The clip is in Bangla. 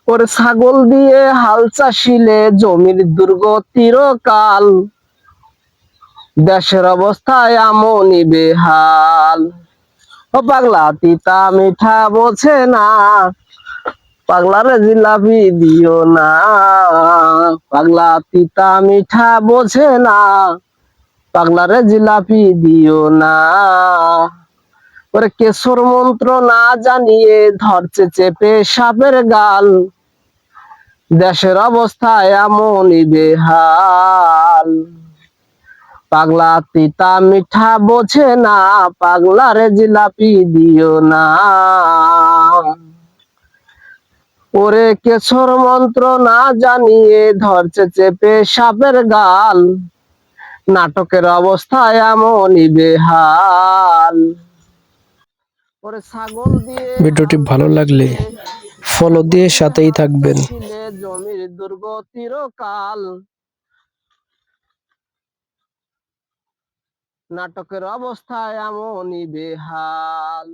ওরে ছাগল দিয়ে হাল চাষিলে জমির দুর্গতির কাল, দেশের অবস্থায় এমনই বেহাল। ও পাগলা তিতা মিঠা বোঝে না, পাগলারে জিলাপি দিও না। পাগলা তিতা মিঠা বোঝে না, পাগলারে জিলাপি দিও না। ওরে কেশর মন্ত্র না জানিয়ে ধরছে চেপে সাপের গাল, দেশের অবস্থা এমনই বেহাল। পাগলা তিতা মিঠা বোঝে না, পাগলারে জিলাপি দিও না। ওরে কেশর মন্ত্র না জানিয়ে ধরছে চেপে সাপের গাল, নাটকের অবস্থা এমনই বেহাল। ওরে ছাগল দিয়ে ভিডিওটি হাল ভালো লাগলে চাষিলে, ফলো ছাগল দিয়ে দিয়ে সাথেই হাল থাকবেন। চাষিলে জমির দুর্গতির কাল, নাটকের অবস্থা এমনই বেহাল।